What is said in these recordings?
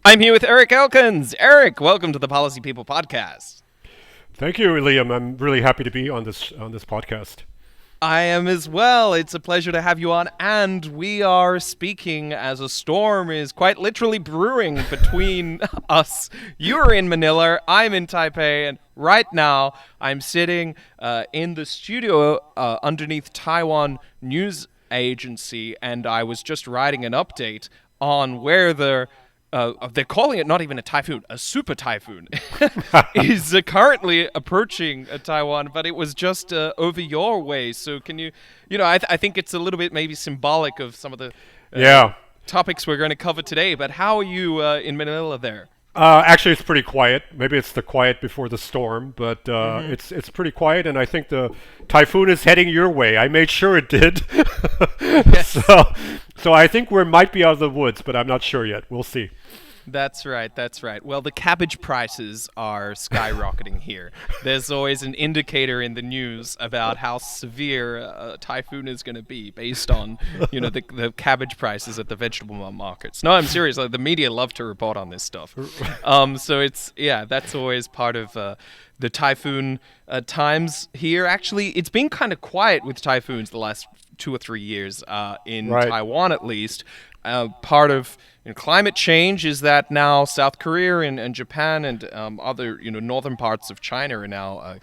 I'm here with Erich Elkins. Erich, welcome to the Policy People podcast. Thank you, Liam. I'm really happy to be on this podcast. I am as well. It's a pleasure to have you on, and we are speaking as a storm is quite literally brewing between us. You're in Manila, I'm in Taipei, and right now I'm sitting in the studio underneath Taiwan News Agency, and I was just writing an update on where they're calling it not even a typhoon, a super typhoon, is currently approaching Taiwan, but it was just over your way. So can I think it's a little bit maybe symbolic of some of the Yeah. topics we're going to cover today, but how are you in Manila there? Actually, it's pretty quiet. Maybe it's the quiet before the storm, but it's pretty quiet, and I think the typhoon is heading your way. I made sure it did. Yes. So I think we might be out of the woods, but I'm not sure yet. We'll see. That's right, that's right. Well, the cabbage prices are skyrocketing here. There's always an indicator in the news about how severe a typhoon is going to be based on, the cabbage prices at the vegetable markets. No, I'm serious. Like, the media love to report on this stuff. So that's always part of the typhoon times here. Actually, it's been kind of quiet with typhoons the last 2 or 3 years in Right. Taiwan, at least. Part of climate change is that now South Korea and Japan and other northern parts of China are now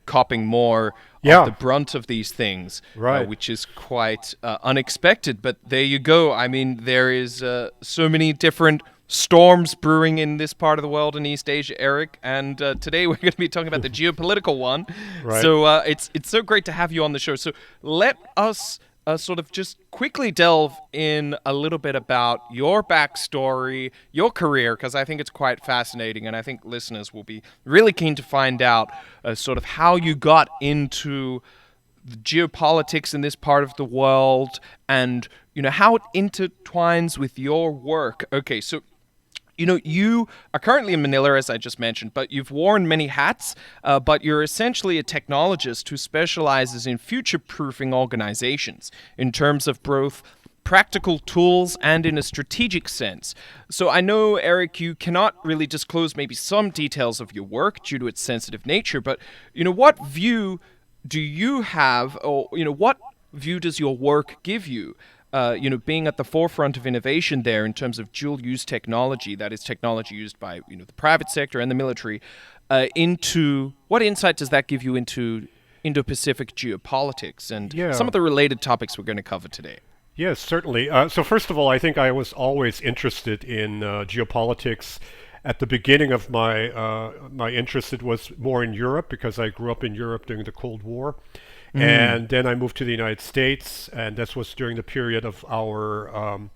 copping more Yeah. of the brunt of these things, Right. which is quite unexpected. But there you go. I mean, there is so many different storms brewing in this part of the world in East Asia, Eric. And today we're going to be talking about the geopolitical one. Right. So it's so great to have you on the show. So let us sort of just quickly delve in a little bit about your backstory, your career, because I think it's quite fascinating, and I think listeners will be really keen to find out sort of how you got into the geopolitics in this part of the world, and how it intertwines with your work. Okay, so you are currently in Manila, as I just mentioned, but you've worn many hats, but you're essentially a technologist who specializes in future-proofing organizations in terms of both practical tools and in a strategic sense. So I know, Eric, you cannot really disclose maybe some details of your work due to its sensitive nature, but, what view do you have, or, what view does your work give you? Being at the forefront of innovation there in terms of dual-use technology, that is technology used by, the private sector and the military, into what insight does that give you into Indo-Pacific geopolitics and Yeah. some of the related topics we're going to cover today? Yes, certainly. So first of all, I think I was always interested in geopolitics. At the beginning of my interest, it was more in Europe because I grew up in Europe during the Cold War. And then I moved to the United States, and this was during the period of our,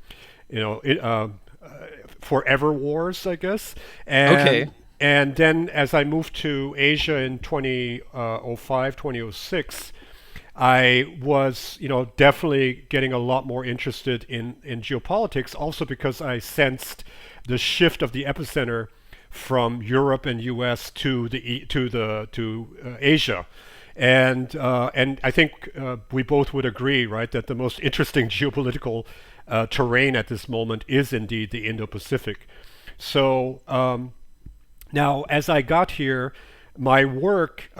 forever wars, I guess. And Okay. and then as I moved to Asia in 2005, 2006, I was, definitely getting a lot more interested in geopolitics, also because I sensed the shift of the epicenter from Europe and U.S. to Asia. And I think we both would agree, right, that the most interesting geopolitical terrain at this moment is indeed the Indo-Pacific. So now, as I got here, my work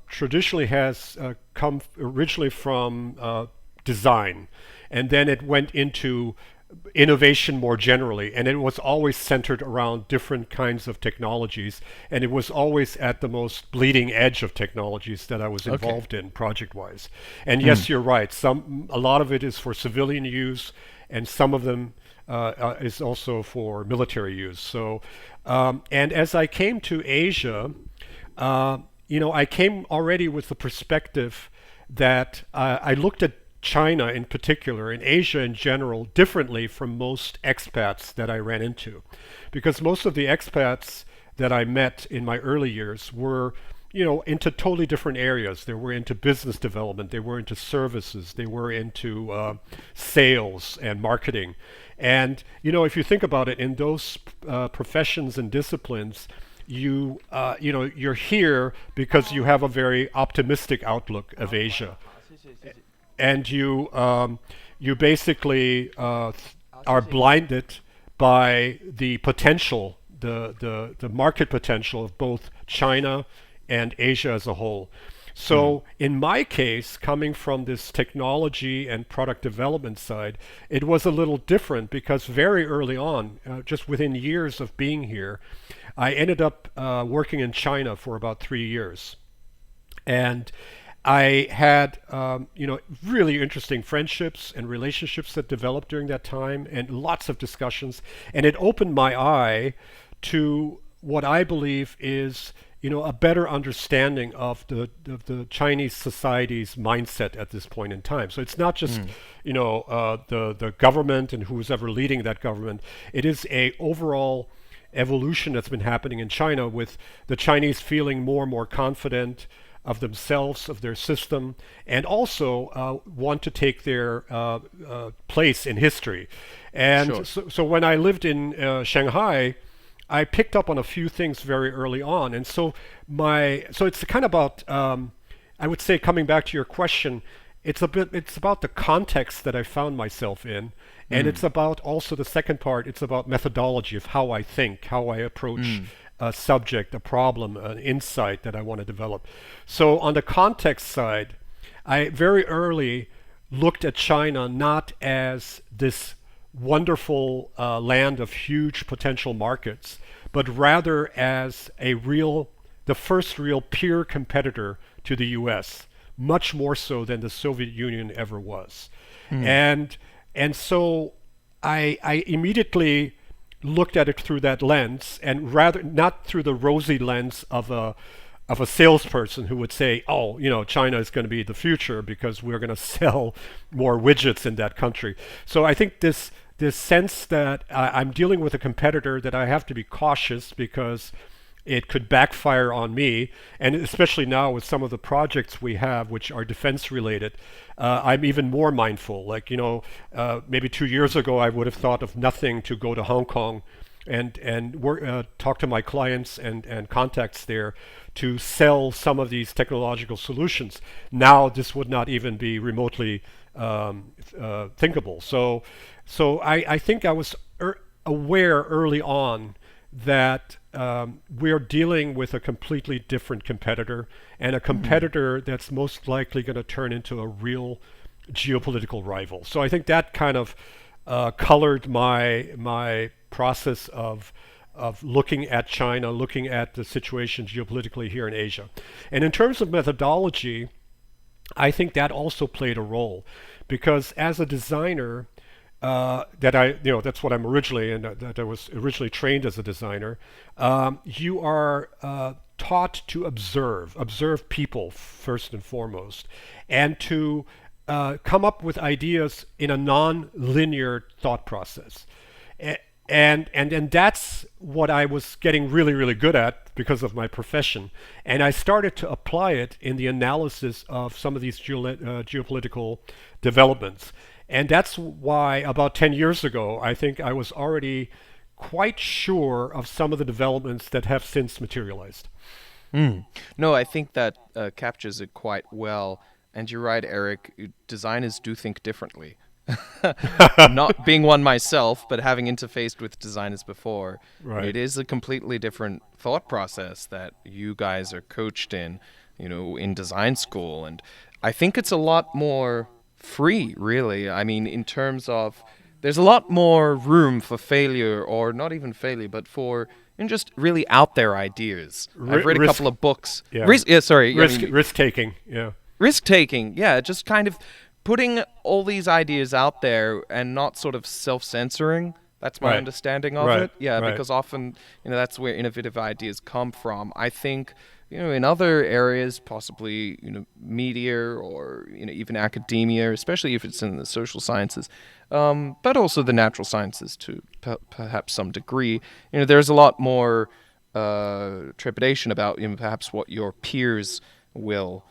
traditionally has come originally from design, and then it went into innovation more generally, and it was always centered around different kinds of technologies, and it was always at the most bleeding edge of technologies that I was Okay. involved in project-wise. And yes, you're right. A lot of it is for civilian use, and some of them is also for military use. So, and as I came to Asia, I came already with the perspective that I looked at China in particular and Asia in general differently from most expats that I ran into. Because most of the expats that I met in my early years were, into totally different areas. They were into business development, they were into services, they were into sales and marketing. And, if you think about it, in those professions and disciplines, you're here because you have a very optimistic outlook of Asia, and you basically are blinded by the potential, the market potential of both China and Asia as a whole. So in my case, coming from this technology and product development side, it was a little different because very early on, just within years of being here, I ended up working in China for about 3 years. And I had, really interesting friendships and relationships that developed during that time, and lots of discussions. And it opened my eye to what I believe is, a better understanding of the Chinese society's mindset at this point in time. So it's not just, the government and who's ever leading that government. It is a overall evolution that's been happening in China, with the Chinese feeling more and more confident of themselves, of their system, and also want to take their place in history. And Sure. so when I lived in Shanghai, I picked up on a few things very early on. And so it's kind of about, I would say, coming back to your question, it's about the context that I found myself in. And it's about also the second part, it's about methodology of how I think, how I approach a subject, a problem, an insight that I want to develop. So on the context side, I very early looked at China not as this wonderful land of huge potential markets, but rather as the first real peer competitor to the US, much more so than the Soviet Union ever was. And so I immediately looked at it through that lens, and rather not through the rosy lens of a salesperson who would say, oh, China is going to be the future because we're going to sell more widgets in that country. So I think this sense that I'm dealing with a competitor that I have to be cautious because it could backfire on me, and especially now with some of the projects we have, which are defense related, I'm even more mindful. Like, maybe 2 years ago, I would have thought of nothing to go to Hong Kong and work, talk to my clients and contacts there to sell some of these technological solutions. Now, this would not even be remotely thinkable. So I think I was aware early on that we're dealing with a completely different competitor, and a competitor that's most likely going to turn into a real geopolitical rival. So I think that kind of colored my process of looking at China, looking at the situation geopolitically here in Asia. And in terms of methodology, I think that also played a role, because as a designer, that's what I'm originally, and that I was originally trained as a designer. You are taught to observe people first and foremost, and to come up with ideas in a non-linear thought process. And that's what I was getting really, really good at because of my profession. And I started to apply it in the analysis of some of these geopolitical developments. And that's why about 10 years ago, I think I was already quite sure of some of the developments that have since materialized. No, I think that captures it quite well. And you're right, Eric. Designers do think differently. Not being one myself, but having interfaced with designers before, Right. it is a completely different thought process that you guys are coached in design school. And I think it's a lot more free, really. I mean, in terms of, there's a lot more room for failure, or not even failure, but for just really out there ideas. I've read a Risk, couple of books. yeah. Risk taking, yeah. Risk taking, yeah, just kind of putting all these ideas out there and not sort of self-censoring. That's my Right. understanding of Right. it. Yeah, Right. because often, that's where innovative ideas come from. I think, in other areas, possibly, media or, even academia, especially if it's in the social sciences, but also the natural sciences to perhaps some degree, there's a lot more trepidation about, perhaps what your peers will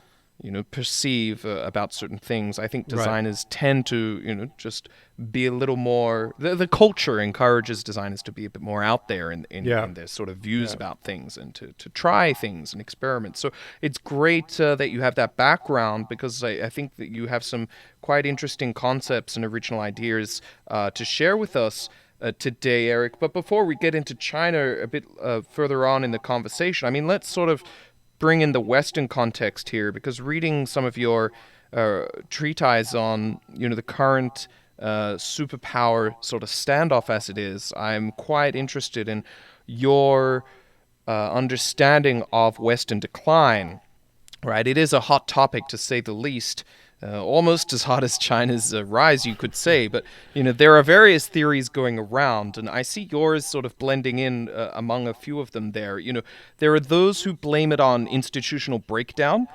perceive about certain things. I think Right. designers tend to, just be a little more. The culture encourages designers to be a bit more out there in their sort of views about things, and to try things and experiment. So it's great that you have that background, because I think that you have some quite interesting concepts and original ideas to share with us. today, Erich. But before we get into China a bit further on in the conversation, I mean, let's sort of bring in the Western context here, because reading some of your treatise on, the current superpower sort of standoff as it is, I'm quite interested in your understanding of Western decline. Right, it is a hot topic to say the least, almost as hot as China's rise, you could say. But there are various theories going around, and I see yours sort of blending in among a few of them. There are those who blame it on institutional breakdown,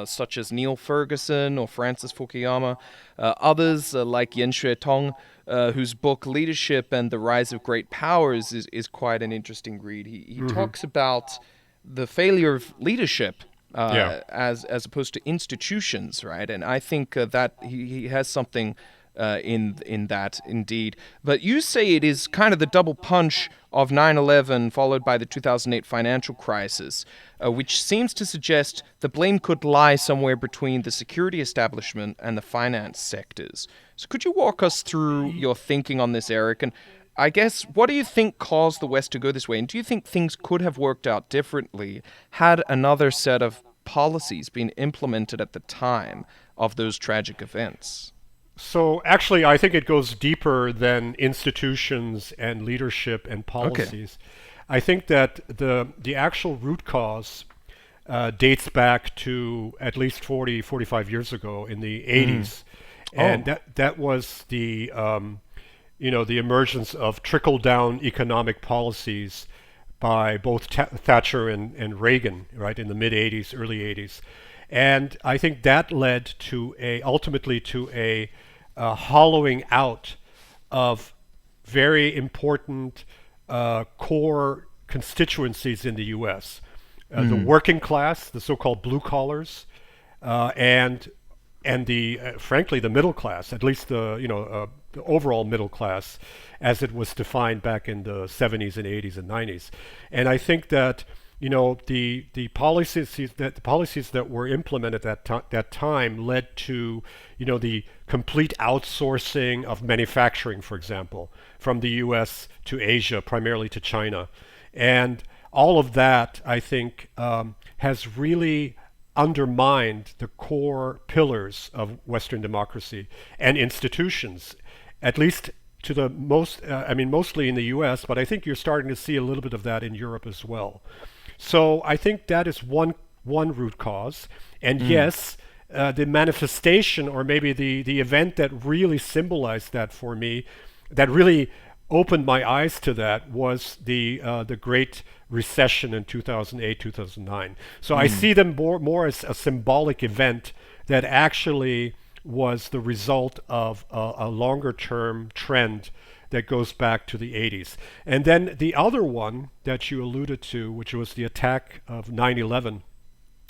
such as Neil Ferguson or Francis Fukuyama. Others, like Yan Xuetong, whose book Leadership and the Rise of Great Powers is quite an interesting read. He talks about the failure of leadership as opposed to institutions, right? And I think that he has something in that, indeed. But you say it is kind of the double punch of 9/11 followed by the 2008 financial crisis, which seems to suggest the blame could lie somewhere between the security establishment and the finance sectors. So could you walk us through your thinking on this, Erich? And I guess, what do you think caused the West to go this way? And do you think things could have worked out differently had another set of policies been implemented at the time of those tragic events? So actually, I think it goes deeper than institutions and leadership and policies. Okay. I think that the actual root cause dates back to at least 45 years ago in the 80s. And that was the the emergence of trickle-down economic policies by both Thatcher and Reagan, right, in the mid-'80s, early '80s. And I think that led to ultimately to a hollowing out of very important core constituencies in the U.S. The working class, the so-called blue collars, and the frankly the middle class, at least the overall middle class as it was defined back in the 70s and 80s and 90s. And I think that the policies that were implemented at that time led to the complete outsourcing of manufacturing, for example, from the US to Asia, primarily to China. And all of that, I think, has really undermined the core pillars of Western democracy and institutions, at least to the mostly in the US, but I think you're starting to see a little bit of that in Europe as well. So I think that is one root cause. And yes, the manifestation, or maybe the event that really symbolized that for me, that really opened my eyes to that, was the Great Recession in 2008, 2009. So I see them more as a symbolic event that actually was the result of a longer-term trend that goes back to the 80s. And then the other one that you alluded to, which was the attack of 9/11,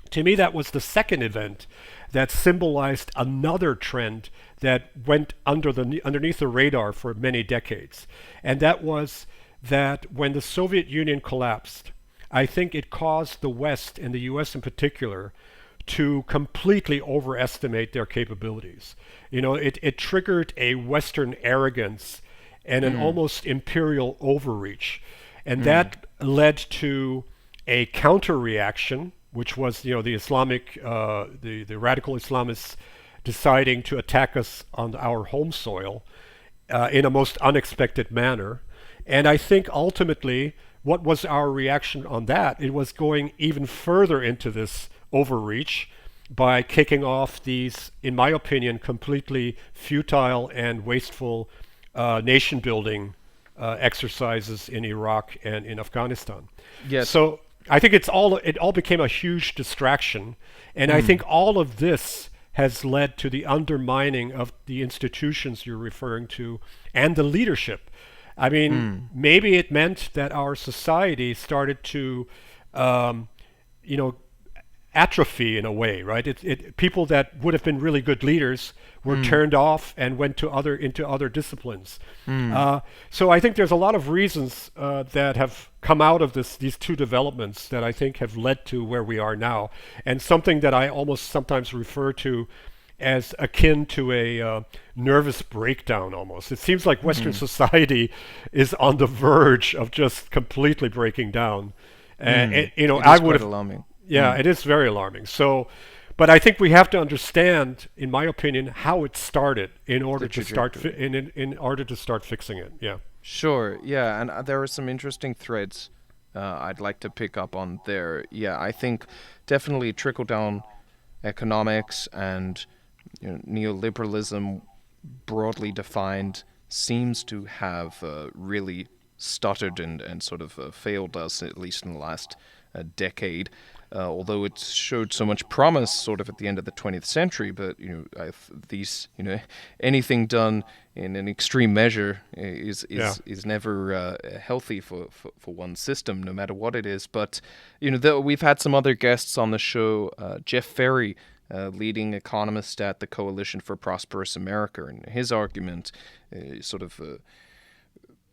to me that was the second event that symbolized another trend that went underneath the radar for many decades. And that was that when the Soviet Union collapsed, I think it caused the West, and the US in particular, to completely overestimate their capabilities. It triggered a Western arrogance and an almost imperial overreach. And that led to a counter-reaction, which was, the Islamic, the radical Islamists deciding to attack us on our home soil in a most unexpected manner. And I think ultimately, what was our reaction on that? It was going even further into this overreach by kicking off these, in my opinion, completely futile and wasteful nation-building exercises in Iraq and in Afghanistan. Yes. So I think it all became a huge distraction, and I think all of this has led to the undermining of the institutions you're referring to and the leadership. I mean, maybe it meant that our society started to, atrophy in a way, right? People that would have been really good leaders were turned off and went into other disciplines. So I think there's a lot of reasons that have come out of these two developments that I think have led to where we are now. And something that I almost sometimes refer to as akin to a nervous breakdown almost. It seems like Western Mm. society is on the verge of just completely breaking down. And Mm. It I is would quite have, alarming. yeah, Mm. it is very alarming. So, but I think we have to understand, in my opinion, how it started in The order to start trajectory. in order to start fixing it. Yeah. Sure, yeah, and there are some interesting threads I'd like to pick up on there. Yeah, I think definitely trickle down economics and neoliberalism, broadly defined, seems to have really stuttered and sort of failed us, at least in the last decade. Although it showed so much promise, sort of at the end of the 20th century, but these anything done in an extreme measure Yeah. is never healthy for one system, no matter what it is. But we've had some other guests on the show, Jeff Ferry, leading economist at the Coalition for Prosperous America, and his argument sort of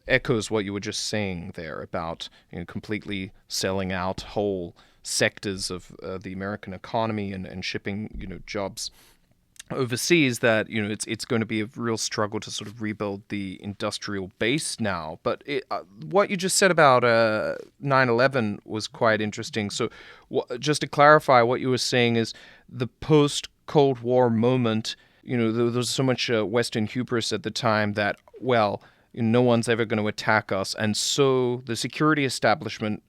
echoes what you were just saying there about completely selling out whole sectors of the American economy and shipping jobs overseas. That it's going to be a real struggle to sort of rebuild the industrial base now. But what you just said about 9/11 was quite interesting. So just to clarify, what you were saying is the post Cold War moment. There was so much Western hubris at the time that, well, no one's ever going to attack us, and so the security establishment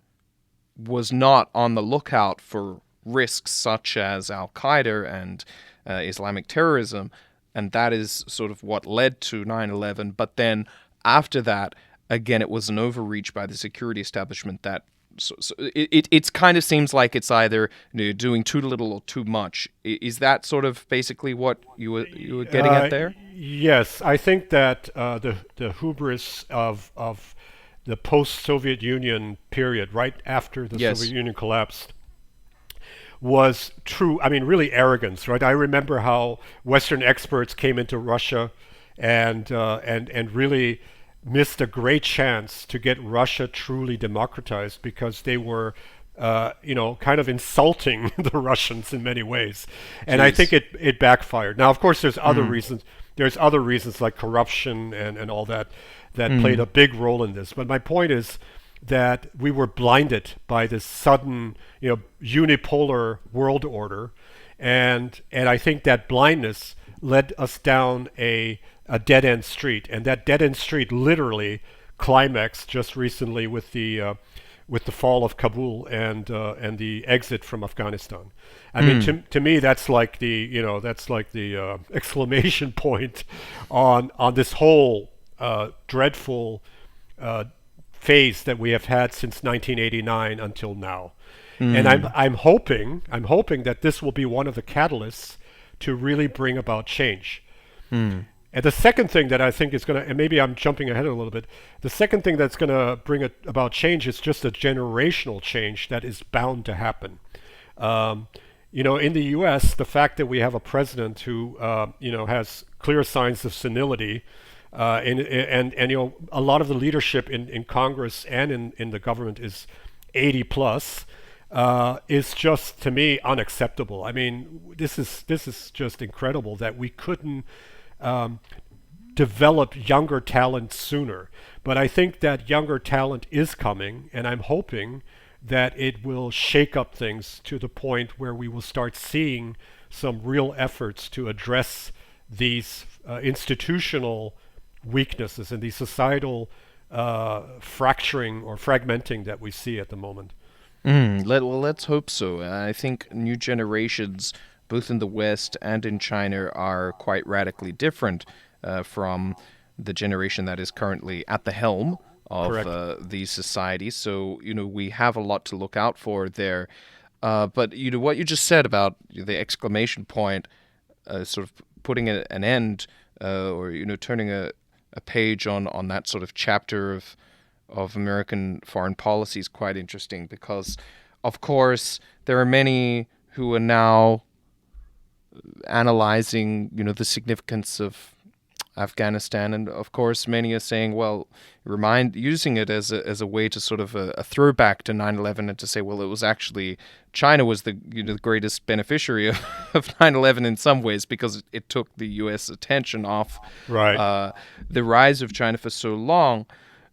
was not on the lookout for risks such as Al Qaeda and Islamic terrorism, and that is sort of what led to 9/11. But then after that, again, it was an overreach by the security establishment that. So it's kind of seems like it's either doing too little or too much. Is that sort of basically what you were getting at there? Yes, I think that the hubris of the post-Soviet Union period, right after the Yes. Soviet Union collapsed, was true. I mean, really arrogance, right? I remember how Western experts came into Russia and really missed a great chance to get Russia truly democratized because they were, kind of insulting the Russians in many ways, and I think Jeez. it backfired. Now, of course, there's other Mm. reasons. There's other reasons like corruption and all that that played Mm. a big role in this. But my point is that we were blinded by this sudden, unipolar world order, and I think that blindness led us down a dead end street, and that dead end street literally climaxed just recently with the fall of Kabul and the exit from Afghanistan. I mean, Mm. to me, that's like the exclamation point on this whole dreadful uh, phase that we have had since 1989 until now. And Mm. I'm hoping that this will be one of the catalysts to really bring about change. Mm. And the second thing that I think is going to, and maybe I'm jumping ahead a little bit, the second thing that's going to bring about change is just a generational change that is bound to happen. Um, in the U.S., the fact that we have a president who, has clear signs of senility, and a lot of the leadership in Congress and in the government is 80 plus, is just to me unacceptable. I mean, this is just incredible that we couldn't um, develop younger talent sooner. But I think that younger talent is coming, and I'm hoping that it will shake up things to the point where we will start seeing some real efforts to address these institutional weaknesses and the societal fracturing or fragmenting that we see at the moment. Well, let's hope so. I think new generations, both in the West and in China, are quite radically different from the generation that is currently at the helm of Correct. these societies. So, we have a lot to look out for there. But, what you just said about the exclamation point, sort of putting an end or, turning a page on that sort of chapter of American foreign policy is quite interesting because, of course, there are many who are now analyzing, the significance of Afghanistan, and of course many are saying, well, using it as a way to sort of a throwback to 9/11 and to say, well, it was actually China was the the greatest beneficiary of 9/11 in some ways because it took the U.S. attention off the rise of China for so long.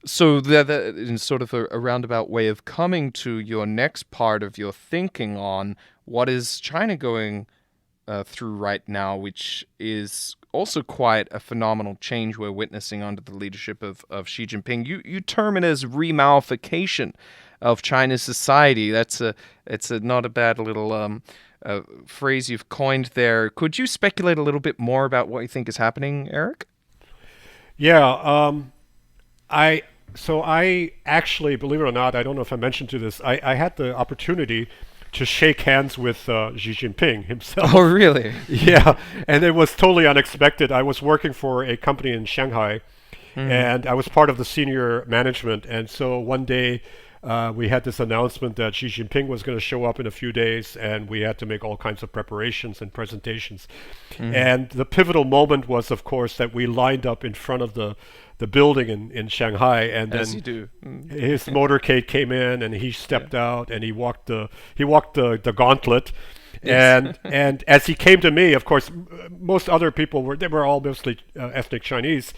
So in sort of a roundabout way of coming to your next part of your thinking on what is China going through right now, which is also quite a phenomenal change we're witnessing under the leadership of Xi Jinping. You term it as Re-Maoification of China's society. It's a not a bad little phrase you've coined there. Could you speculate a little bit more about what you think is happening, Erich? Yeah. I actually, believe it or not, I don't know if I mentioned to this, I had the opportunity to shake hands with Xi Jinping himself. Oh, really? Yeah, and it was totally unexpected. I was working for a company in Shanghai, and I was part of the senior management. And so one day we had this announcement that Xi Jinping was going to show up in a few days, and we had to make all kinds of preparations and presentations. And the pivotal moment was, of course, that we lined up in front of the building in Shanghai, and As then you do. his motorcade came in, and he stepped out, and he walked the gauntlet. Yes. And as he came to me, of course, most other people were all mostly ethnic Chinese,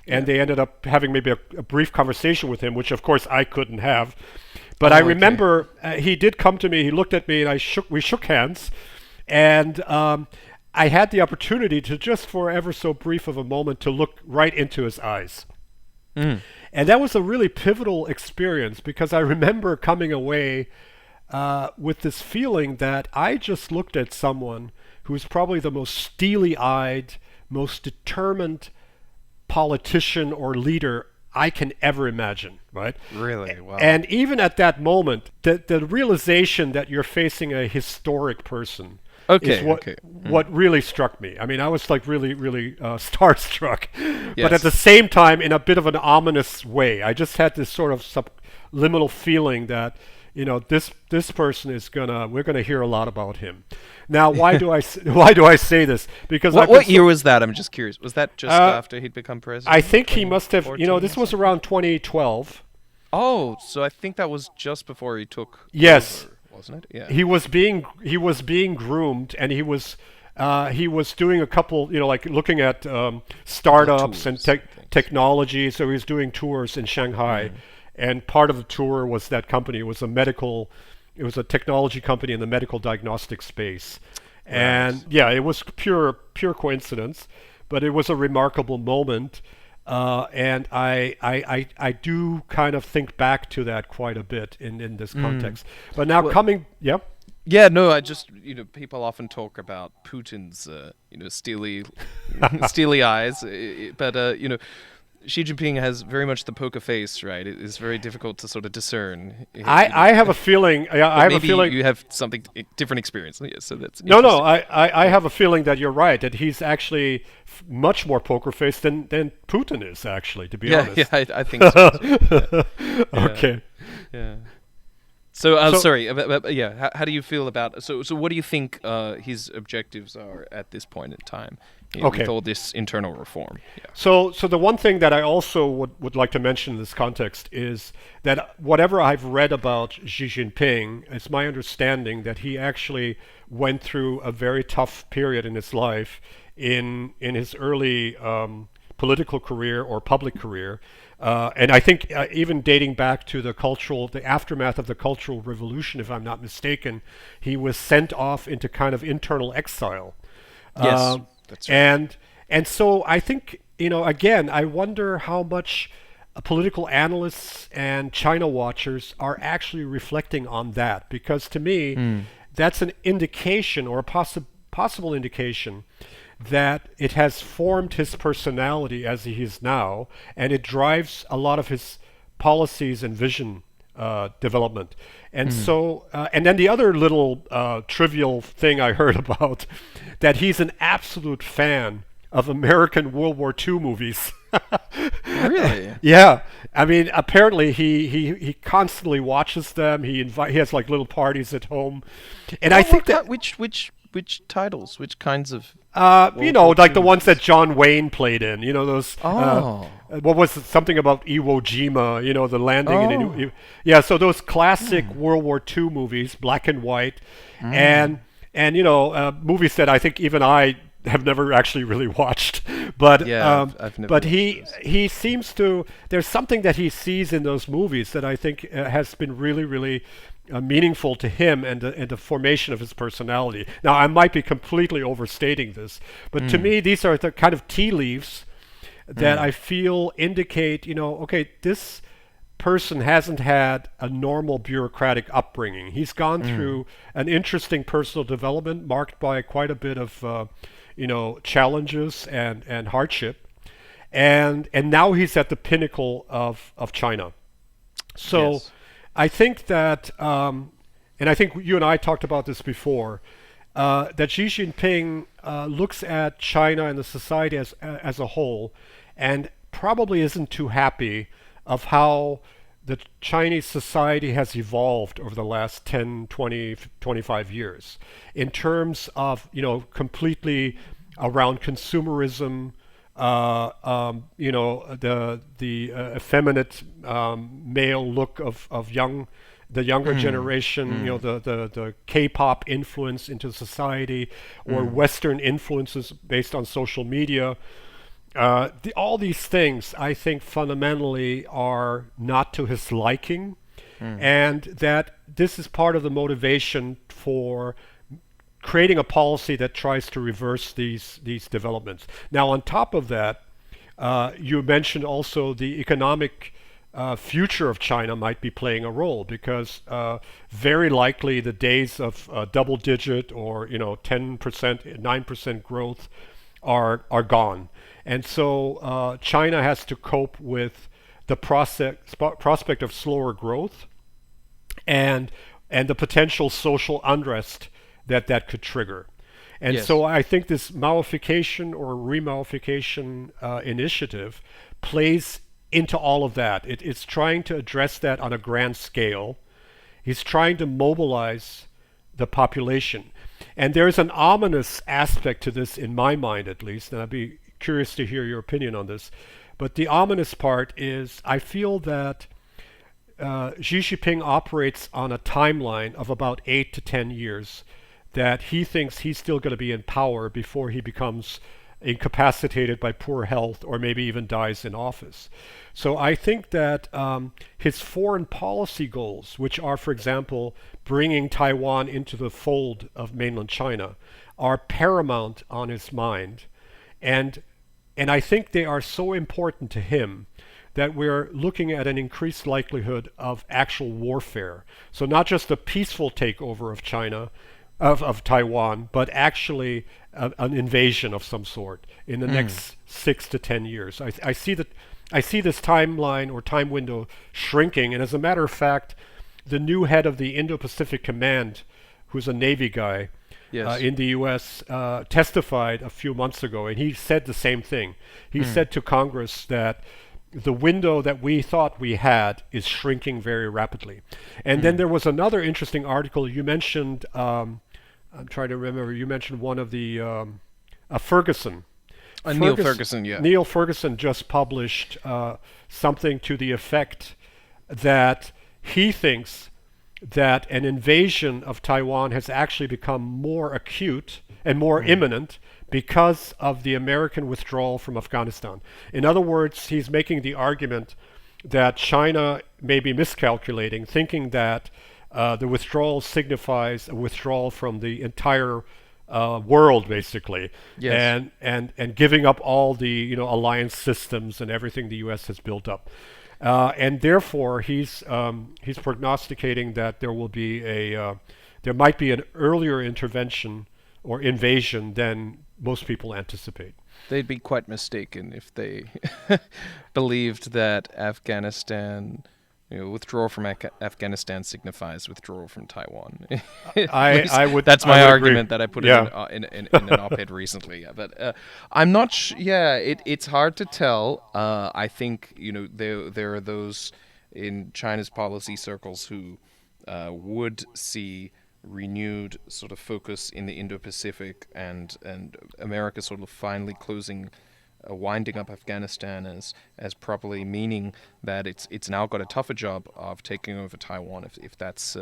and they ended up having maybe a brief conversation with him, which of course I couldn't have. But I remember he did come to me. He looked at me, and we shook hands, and I had the opportunity to just for ever so brief of a moment to look right into his eyes. And that was a really pivotal experience because I remember coming away with this feeling that I just looked at someone who's probably the most steely-eyed, most determined politician or leader I can ever imagine, right? Really? Wow. And even at that moment, the realization that you're facing a historic person is what really struck me. I mean, I was like really, really starstruck, but at the same time, in a bit of an ominous way. I just had this sort of subliminal feeling that, this person we're gonna hear a lot about him. Now, why do I say this? Because what year was that? I'm just curious. Was that just after he'd become president? I think he must have. This was around 2012. Oh, so I think that was just before he took. Yes. Over, wasn't it? Yeah. He was being groomed, and he was doing a couple, like looking at startups and technology. So he was doing tours in Shanghai, and part of the tour was that company. It was a technology company in the medical diagnostic space, and it was pure coincidence, but it was a remarkable moment. And I do kind of think back to that quite a bit in this context. But now Yeah, no, I just, people often talk about Putin's, steely eyes, but, Xi Jinping has very much the poker face, right? It is very difficult to sort of discern. I have a feeling. Maybe you have something different experience. Yeah, so that's no. I have a feeling that you're right. That he's actually much more poker faced than Putin is. Actually, to be honest. Yeah, I think so. Okay. Yeah. So, sorry. How do you feel about? So what do you think his objectives are at this point in time? With all this internal reform. Yeah. So the one thing that I also would like to mention in this context is that whatever I've read about Xi Jinping, it's my understanding that he actually went through a very tough period in his life in his early political career or public career. And I think even dating back to the aftermath of the Cultural Revolution, if I'm not mistaken, he was sent off into kind of internal exile. Yes. That's right. And so I think, again, I wonder how much political analysts and China watchers are actually reflecting on that, because to me, that's an indication or a possible indication that it has formed his personality as he is now, and it drives a lot of his policies and vision development. And so, and then the other little trivial thing I heard about, that he's an absolute fan of American World War II movies. Really? Yeah. I mean, apparently he constantly watches them. He has like little parties at home. And I think that which which titles, which kinds of World War Like II the ones that movies? John Wayne played in. Those. Oh, What was it, something about Iwo Jima? The landing in. oh, Yeah, so those classic World War II movies, black and white, and movies that I think even I have never actually really watched. But yeah, I've never watched he those. he seems to. There's something that he sees in those movies that I think has been really really meaningful to him and the formation of his personality. Now, I might be completely overstating this, but to me, these are the kind of tea leaves that I feel indicate, okay, this person hasn't had a normal bureaucratic upbringing. He's gone through an interesting personal development marked by quite a bit of, challenges and hardship. And now he's at the pinnacle of China. So Yes. I think that, and I think you and I talked about this before, that Xi Jinping looks at China and the society as a whole, and probably isn't too happy of how the Chinese society has evolved over the last 10, 20, 25 years in terms of, completely around consumerism, the effeminate male look of the younger generation, the K-pop influence into society, or Western influences based on social media. All these things, I think, fundamentally are not to his liking, and that this is part of the motivation for creating a policy that tries to reverse these developments. Now, on top of that, you mentioned also the economic future of China might be playing a role because very likely the days of double-digit or 10%, 9% growth are gone, and so China has to cope with the prospect of slower growth and the potential social unrest that could trigger. And Yes. so I think this Maoification or Re-Maoification initiative plays into all of that. It's trying to address that on a grand scale. He's trying to mobilize the population. And there's an ominous aspect to this, in my mind at least, and I'd be curious to hear your opinion on this. But the ominous part is I feel that Xi Jinping operates on a timeline of about 8 to 10 years, that he thinks he's still going to be in power before he becomes incapacitated by poor health or maybe even dies in office. So I think that his foreign policy goals, which are, for example, bringing Taiwan into the fold of mainland China, are paramount on his mind. And, and I think they are so important to him that we're looking at an increased likelihood of actual warfare. So not just a peaceful takeover of China, of Taiwan, but actually an invasion of some sort in the next 6 to 10 years. I see this timeline or time window shrinking, and as a matter of fact, the new head of the Indo-Pacific Command, who's a Navy guy Yes. in the U.S., testified a few months ago, and he said the same thing. He said to Congress that the window that we thought we had is shrinking very rapidly. And then there was another interesting article you mentioned. I'm trying to remember. You mentioned one of the Ferguson. Neil Ferguson, yeah. Neil Ferguson just published something to the effect that he thinks that an invasion of Taiwan has actually become more acute and more imminent because of the American withdrawal from Afghanistan. In other words, he's making the argument that China may be miscalculating, thinking that the withdrawal signifies a withdrawal from the entire world, basically, Yes. and giving up all the alliance systems and everything the U.S. has built up. And therefore, he's prognosticating that there might be an earlier intervention or invasion than most people anticipate. They'd be quite mistaken if they believed that Afghanistan, withdrawal from Afghanistan signifies withdrawal from Taiwan. At least I would that's I my would argument agree. that I put Yeah. in an op-ed recently. Yeah, but I'm not. Yeah, it's hard to tell. I think there are those in China's policy circles who would see renewed sort of focus in the Indo-Pacific, and America sort of finally closing, winding up Afghanistan as probably meaning that it's now got a tougher job of taking over Taiwan, if that's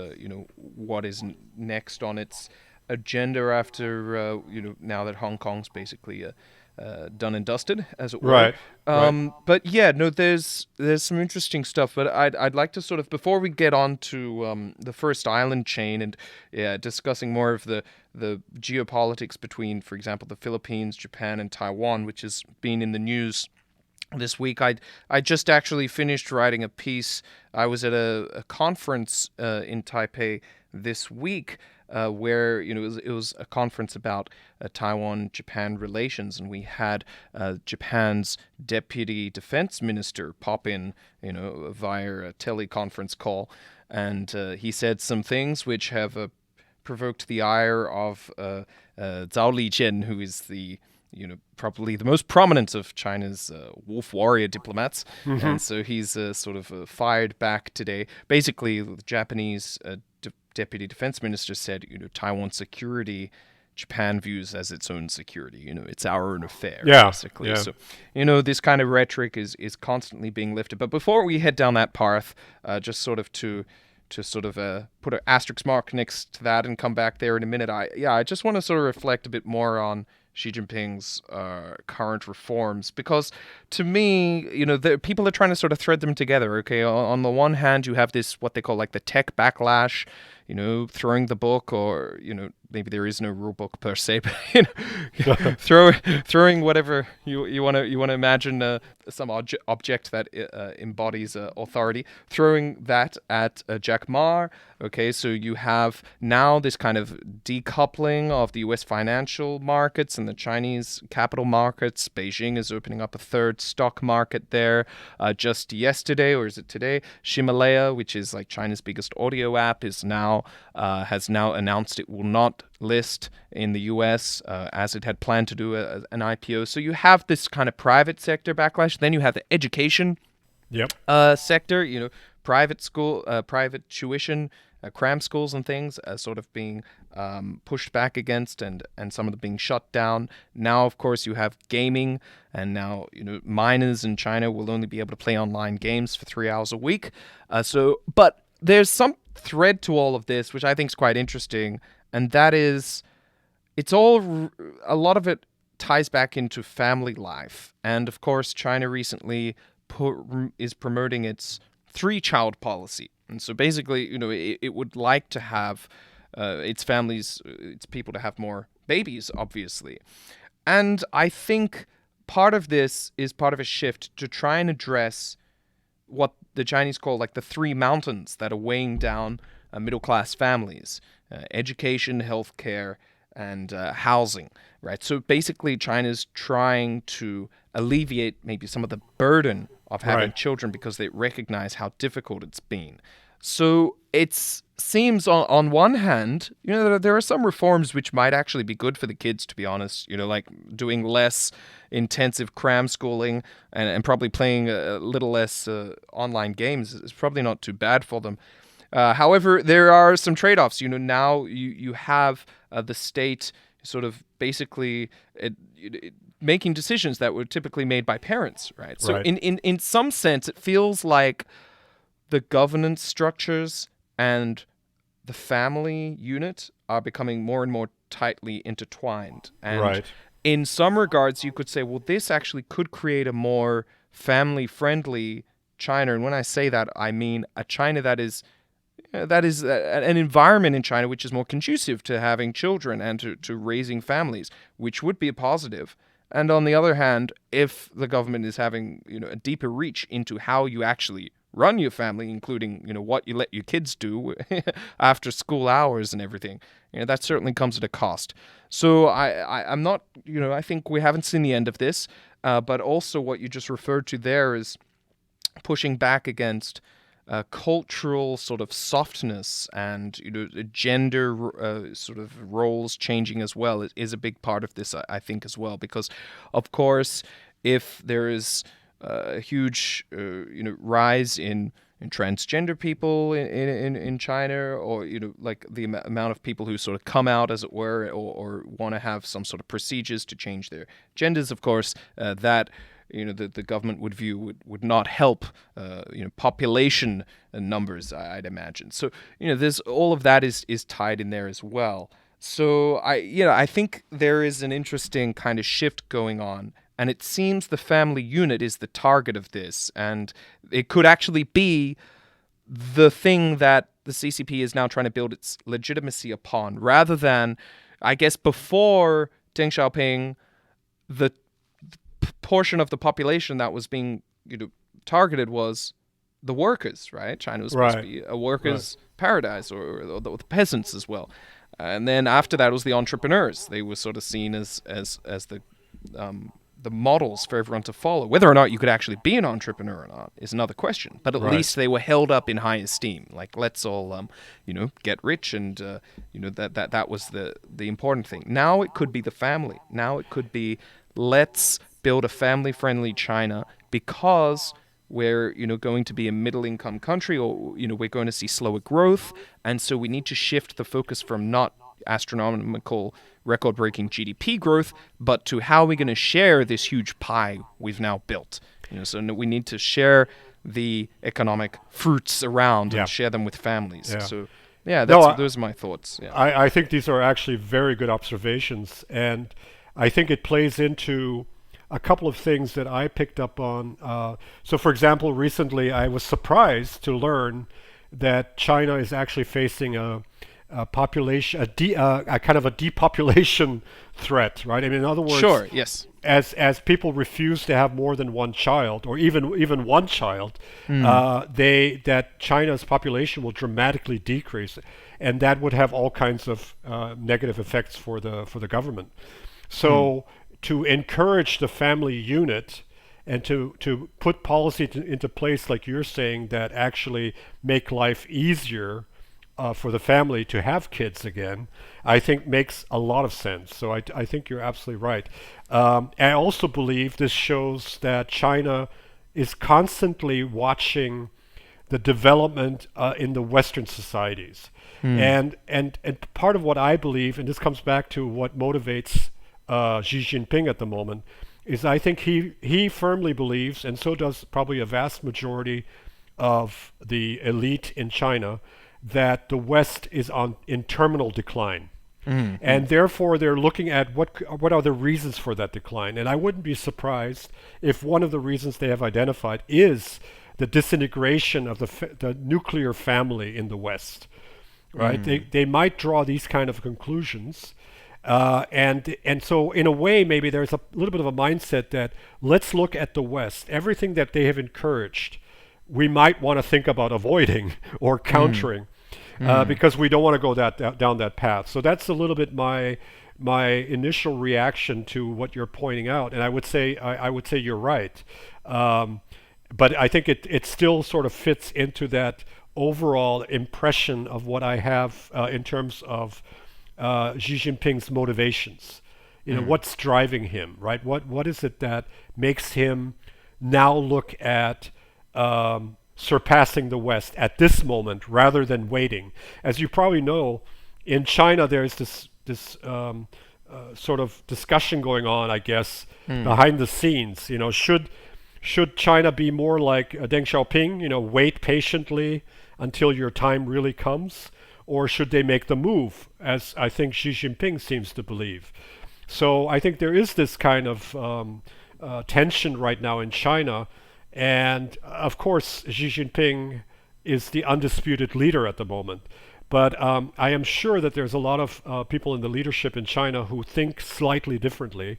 what is next on its agenda after now that Hong Kong's basically done and dusted, as it were. Right. Right. But yeah, no, there's some interesting stuff. But I'd like to sort of, before we get on to the first island chain and discussing more of the geopolitics between, for example, the Philippines, Japan, and Taiwan, which has been in the news this week. I just actually finished writing a piece. I was at a conference in Taipei this week, where it was a conference about Taiwan-Japan relations, and we had Japan's deputy defense minister pop in, via a teleconference call, and he said some things which have provoked the ire of Zhao Lijian, who is the probably the most prominent of China's wolf warrior diplomats. Mm-hmm. And so he's sort of fired back today. Basically, the Japanese deputy defense minister said, Taiwan security, Japan views as its own security. It's our own affair, basically. Yeah. So, this kind of rhetoric is constantly being lifted. But before we head down that path, just sort of to put an asterisk mark next to that and come back there in a minute, I just want to sort of reflect a bit more on Xi Jinping's current reforms, because to me, people are trying to sort of thread them together. Okay, on the one hand, you have this what they call like the tech backlash, throwing the book, or maybe there is no rule book per se, but throwing whatever you want to imagine, some object that embodies authority, throwing that at Jack Ma. Okay, so you have now this kind of decoupling of the U.S. financial markets and the Chinese capital markets. Beijing is opening up a third stock market there. Just yesterday, or is it today, Himalaya, which is like China's biggest audio app, has now announced it will not list in the U.S. As it had planned to do an IPO. So you have this kind of private sector backlash. Then you have the education sector, private school, private tuition, cram schools and things sort of being pushed back against, and some of them being shut down. Now, of course, you have gaming, and now minors in China will only be able to play online games for 3 hours a week. But there's some thread to all of this, which I think is quite interesting, and that is, a lot of it ties back into family life. And of course, China recently is promoting its 3-child policy. And so basically, it would like to have its people to have more babies, obviously. And I think part of this is part of a shift to try and address what the Chinese call like the 3 mountains that are weighing down middle-class families: education, healthcare, and housing, right? So basically, China's trying to alleviate maybe some of the burden of having children, because they recognize how difficult it's been. So it seems on one hand, there are some reforms which might actually be good for the kids, to be honest, like doing less intensive cram schooling and probably playing a little less online games is probably not too bad for them. However, there are some trade-offs. Now you have the state sort of basically making decisions that were typically made by parents, right? So in some sense, it feels like the governance structures and the family unit are becoming more and more tightly intertwined. And in some regards, you could say, well, this actually could create a more family-friendly China. And when I say that, I mean a China that is an environment in China which is more conducive to having children and to raising families, which would be a positive. And on the other hand, if the government is having a deeper reach into how you actually run your family, including what you let your kids do after school hours and everything, that certainly comes at a cost. So I'm not, I think we haven't seen the end of this, but also what you just referred to there is pushing back against cultural sort of softness, and gender sort of roles changing as well is a big part of this, I think, as well, because of course if there is a huge rise in transgender people in China, or like the amount of people who sort of come out, as it were, or want to have some sort of procedures to change their genders. Of course, that the government would view would not help population numbers, I'd imagine. So there's all of that is tied in there as well. So I think there is an interesting kind of shift going on. And it seems the family unit is the target of this. And it could actually be the thing that the CCP is now trying to build its legitimacy upon, rather than, I guess, before Deng Xiaoping, the portion of the population that was being targeted was the workers, right? China was supposed to be a workers' paradise, or the peasants as well. And then after that was the entrepreneurs. They were sort of seen as the models for everyone to follow. Whether or not you could actually be an entrepreneur or not is another question. But at least they were held up in high esteem. Like, let's all, get rich, and that was the important thing. Now it could be the family. Now it could be, let's build a family-friendly China, because we're going to be a middle-income country, or we're going to see slower growth, and so we need to shift the focus from not astronomical record-breaking GDP growth, but to how we're going to share this huge pie we've now built. So we need to share the economic fruits around and share them with families. Yeah. So those are my thoughts. Yeah. I think these are actually very good observations, and I think it plays into a couple of things that I picked up on. So, for example, recently I was surprised to learn that China is actually facing a population, a kind of a depopulation threat, right? I mean, in other words, sure, yes. As people refuse to have more than one child, or even one child, that China's population will dramatically decrease, and that would have all kinds of negative effects for the government. So to encourage the family unit, and to put policy into place, like you're saying, that actually make life easier for the family to have kids again, I think makes a lot of sense. So I think you're absolutely right. I also believe this shows that China is constantly watching the development in the Western societies. And part of what I believe, and this comes back to what motivates Xi Jinping at the moment, is I think he firmly believes, and so does probably a vast majority of the elite in China, that the West is in terminal decline. And therefore they're looking at what are the reasons for that decline. And I wouldn't be surprised if one of the reasons they have identified is the disintegration of the nuclear family in the West. Right? They might draw these kind of conclusions. And so in a way, maybe there's a little bit of a mindset that let's look at the West. Everything that they have encouraged, we might want to think about avoiding or countering, because we don't want to go down that path. So that's a little bit my initial reaction to what you're pointing out. And I would say you're right. But I think it still sort of fits into that overall impression of what I have in terms of Xi Jinping's motivations. What's driving him, right? What is it that makes him now look at surpassing the West at this moment rather than waiting? As you probably know, in China there's this sort of discussion going on, I guess, behind the scenes. Should China be more like Deng Xiaoping, wait patiently until your time really comes? Or should they make the move, as I think Xi Jinping seems to believe? So I think there is this kind of tension right now in China. And of course, Xi Jinping is the undisputed leader at the moment. But I am sure that there's a lot of people in the leadership in China who think slightly differently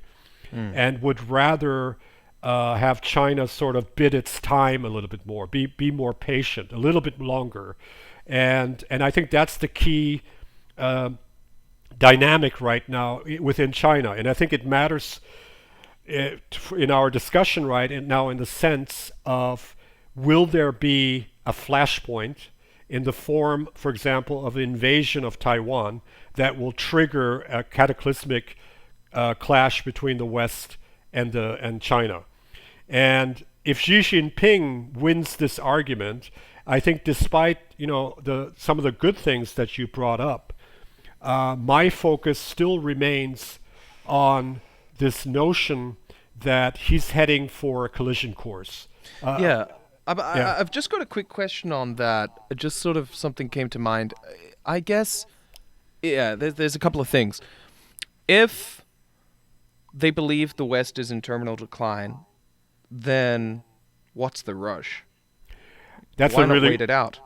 and would rather have China sort of bid its time a little bit more, be more patient, a little bit longer. And I think that's the key dynamic right now within China. And I think it matters in our discussion right now in the sense of, will there be a flashpoint in the form, for example, of invasion of Taiwan that will trigger a cataclysmic clash between the West and China? And if Xi Jinping wins this argument, I think despite the some of the good things that you brought up, my focus still remains on this notion that he's heading for a collision course. Uh, Yeah. yeah, I've just got a quick question on that. Just sort of something came to mind. I guess, yeah, there's a couple of things. If they believe the West is in terminal decline, then what's the rush? that's Why a not really wait it out?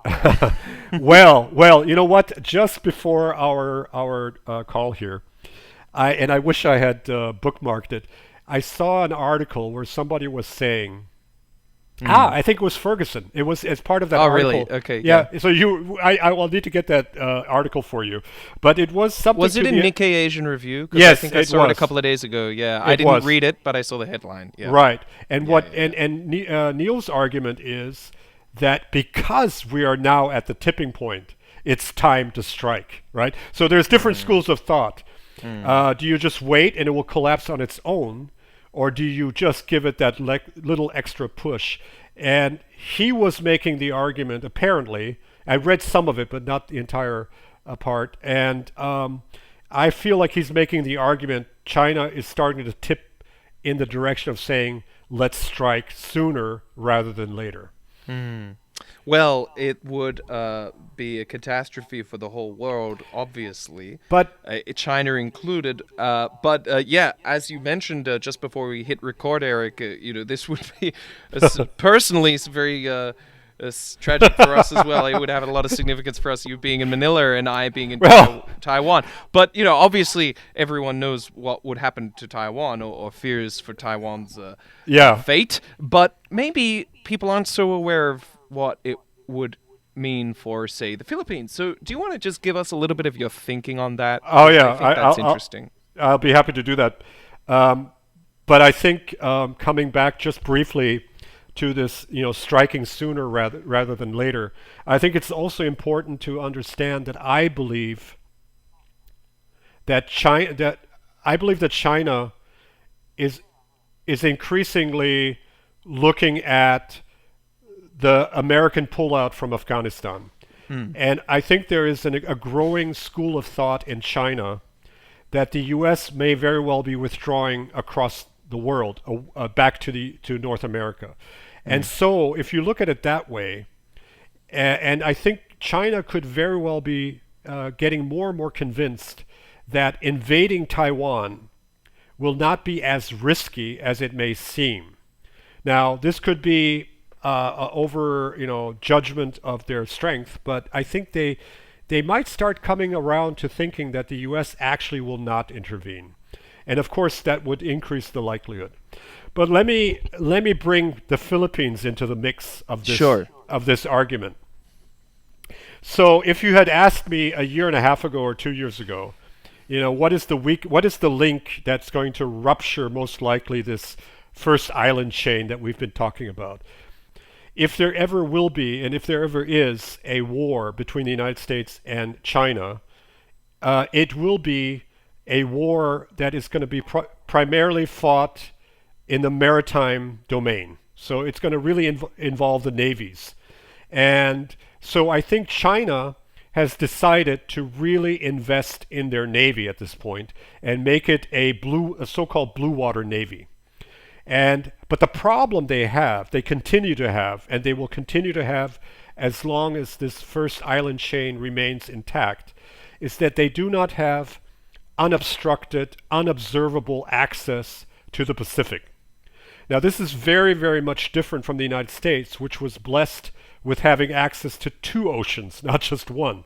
well. You know what? Just before our call here, I wish I had bookmarked it. I saw an article where somebody was saying, I think it was Ferguson. It was as part of that Oh, article. really? Okay, yeah. Yeah. So I will need to get that article for you, but it was something. Was it to in the, Nikkei Asian Review? Because I Yes, think I it saw it a was. couple of days ago. Yeah, I It didn't was. read it, but I saw the headline. Yeah. Right. And Yeah, what yeah, yeah. Neil's argument is that because we are now at the tipping point, it's time to strike. Right. So there's different schools of thought. Do you just wait and it will collapse on its own, or do you just give it that little extra push? And he was making the argument, apparently, I read some of it, but not the entire part. And I feel like he's making the argument China is starting to tip in the direction of saying, let's strike sooner rather than later. Well, it would be a catastrophe for the whole world, obviously, But China included. But yeah, as you mentioned just before we hit record, Eric, this would be personally it's very tragic for us as well. It would have a lot of significance for us, you being in Manila and I being in well, Taiwan. But obviously, everyone knows what would happen to Taiwan or fears for Taiwan's yeah. fate. But maybe people aren't so aware of what it would mean for, say, the Philippines. So do you want to just give us a little bit of your thinking on that? Oh yeah, I think that's interesting. I'll be happy to do that. But I think coming back just briefly to this, striking sooner rather than later, I think it's also important to understand that I believe that China is increasingly looking at the American pullout from Afghanistan. And I think there is a growing school of thought in China that the U.S. may very well be withdrawing across the world, back to North America. And so if you look at it that way, and I think China could very well be getting more and more convinced that invading Taiwan will not be as risky as it may seem. Now, this could be over judgment of their strength, but I think they might start coming around to thinking that the U.S. actually will not intervene, and of course that would increase the likelihood. But let me bring the Philippines into the mix of this Sure. of this argument. So if you had asked me a year and a half ago or 2 years ago, what is the link that's going to rupture most likely this first island chain that we've been talking about? If there ever will be, and if there ever is, a war between the United States and China, it will be a war that is going to be primarily fought in the maritime domain. So it's going to really involve the navies. And so I think China has decided to really invest in their navy at this point and make it a so-called blue water navy. But the problem they continue to have, and they will continue to have as long as this first island chain remains intact, is that they do not have unobstructed, unobservable access to the Pacific. Now, this is very, very much different from the United States, which was blessed with having access to two oceans, not just one.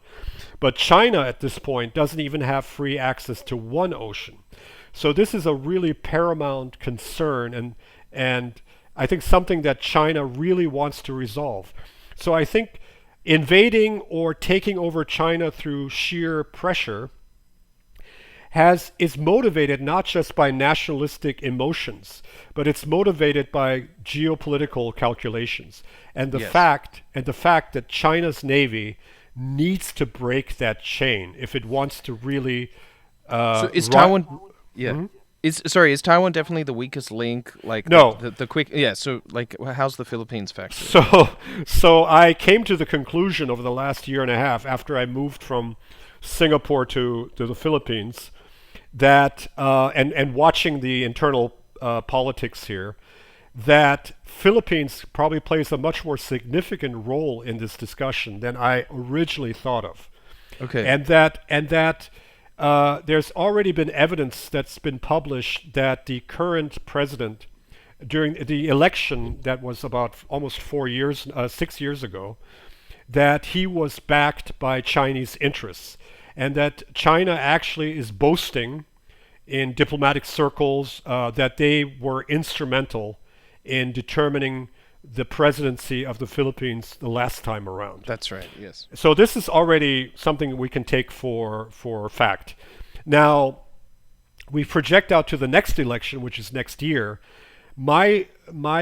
But China at this point doesn't even have free access to one ocean. So this is a really paramount concern, and I think something that China really wants to resolve. So I think invading or taking over China through sheer pressure is motivated not just by nationalistic emotions, but it's motivated by geopolitical calculations. And the Yes. fact that China's navy needs to break that chain if it wants to really So is ri- Taiwan? Yeah. Mhm. Is Taiwan definitely the weakest link? Like No. the quick, yeah. So like, how's the Philippines factor? So I came to the conclusion over the last year and a half after I moved from Singapore to the Philippines that and watching the internal politics here, that Philippines probably plays a much more significant role in this discussion than I originally thought of, Okay. and that there's already been evidence that's been published that the current president, during the election that was about almost 6 years ago, that he was backed by Chinese interests, and that China actually is boasting in diplomatic circles that they were instrumental in determining the presidency of the Philippines the last time around. That's right. Yes. So this is already something we can take for fact. Now, we project out to the next election, which is next year. My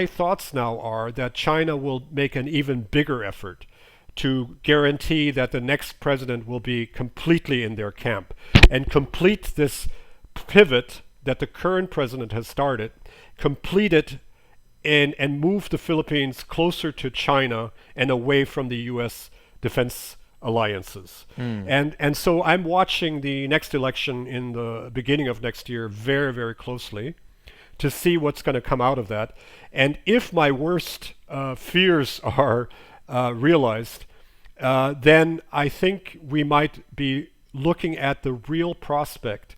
thoughts now are that China will make an even bigger effort to guarantee that the next president will be completely in their camp and complete this pivot that the current president has started, complete it and move the Philippines closer to China and away from the U.S. defense alliances. And so I'm watching the next election in the beginning of next year very, very closely to see what's going to come out of that. And if my worst fears are realized, then I think we might be looking at the real prospect